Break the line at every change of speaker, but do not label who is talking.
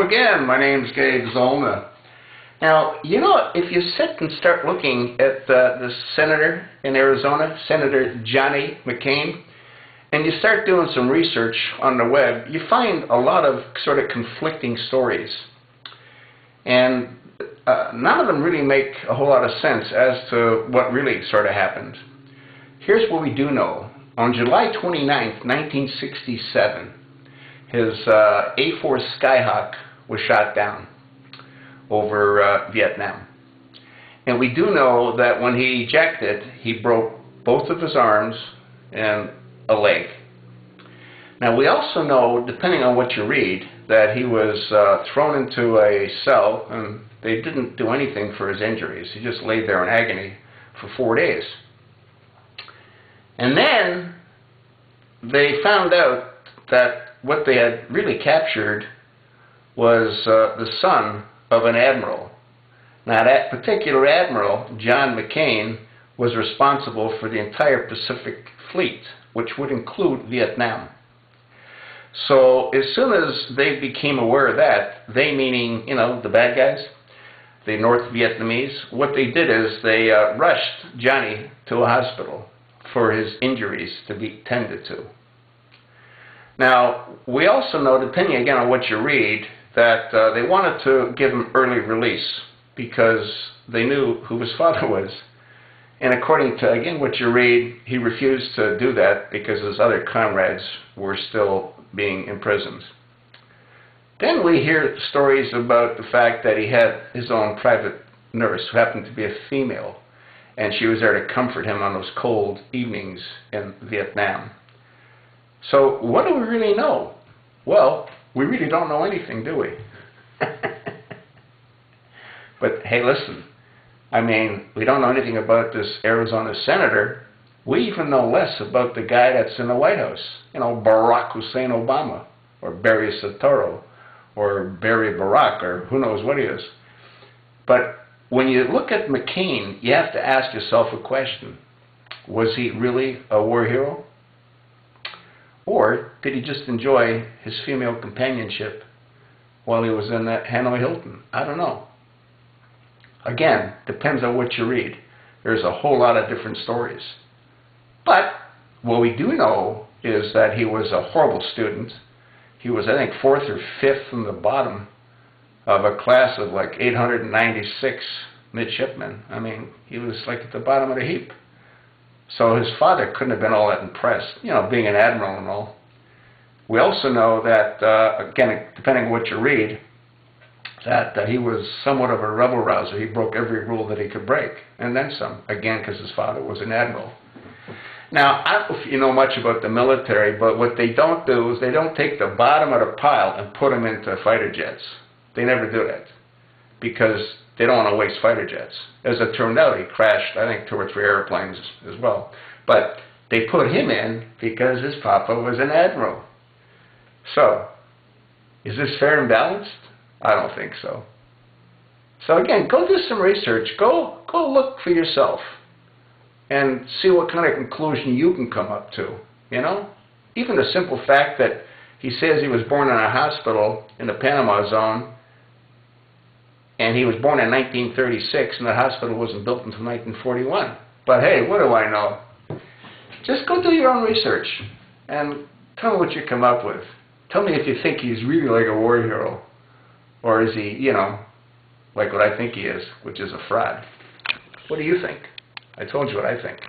again. My name's Gabe Zolna. Now, you know, if you sit and start looking at the senator in Arizona, Senator Johnny McCain, and you start doing some research on the web, you find a lot of sort of conflicting stories. And none of them really make a whole lot of sense as to what really sort of happened. Here's what we do know. On July 29th, 1967, his A-4 Skyhawk was shot down over Vietnam. And we do know that when he jacked it, he broke both of his arms and a leg. Now we also know, depending on what you read, that he was thrown into a cell and they didn't do anything for his injuries. He just laid there in agony for 4 days. And then they found out that what they had really captured was the son of an admiral. Now that particular admiral, John McCain, was responsible for the entire Pacific Fleet, which would include Vietnam. So as soon as they became aware of that, they meaning, you know, the bad guys, the North Vietnamese, what they did is they rushed Johnny to a hospital for his injuries to be tended to. Now, we also know, depending again on what you read, that they wanted to give him early release because they knew who his father was. And according to, again, what you read, he refused to do that because his other comrades were still being imprisoned. Then we hear stories about the fact that he had his own private nurse, who happened to be a female, and she was there to comfort him on those cold evenings in Vietnam. So what do we really know? Well, we really don't know anything, do we? But hey, listen, I mean, we don't know anything about this Arizona senator. We even know less about the guy that's in the White House. You know, Barack Hussein Obama, or Barry Soetoro, or Barry Barack, or who knows what he is. But when you look at McCain, you have to ask yourself a question. Was he really a war hero? Or did he just enjoy his female companionship while he was in that Hanoi Hilton? I don't know. Again, depends on what you read. There's a whole lot of different stories. But what we do know is that he was a horrible student. He was, I think, 4th or 5th from the bottom of a class of like 896 midshipmen. I mean, he was like at the bottom of the heap. So his father couldn't have been all that impressed, you know, being an admiral and all. We also know that, again, depending on what you read, that he was somewhat of a rebel-rouser. He broke every rule that he could break, and then some, again, because his father was an admiral. Now, I don't know if you know much about the military, but what they don't do is they don't take the bottom of the pile and put them into fighter jets. They never do that because they don't want to waste fighter jets. As it turned out, he crashed, I think, 2 or 3 airplanes as well. But they put him in because his papa was an admiral. So, is this fair and balanced? I don't think so. So again, go do some research. Go look for yourself and see what kind of conclusion you can come up to, you know? Even the simple fact that he says he was born in a hospital in the Panama Zone, and he was born in 1936, and the hospital wasn't built until 1941. But hey, what do I know? Just go do your own research and tell me what you come up with. Tell me if you think he's really like a war hero, or is he, you know, like what I think he is, which is a fraud. What do you think? I told you what I think.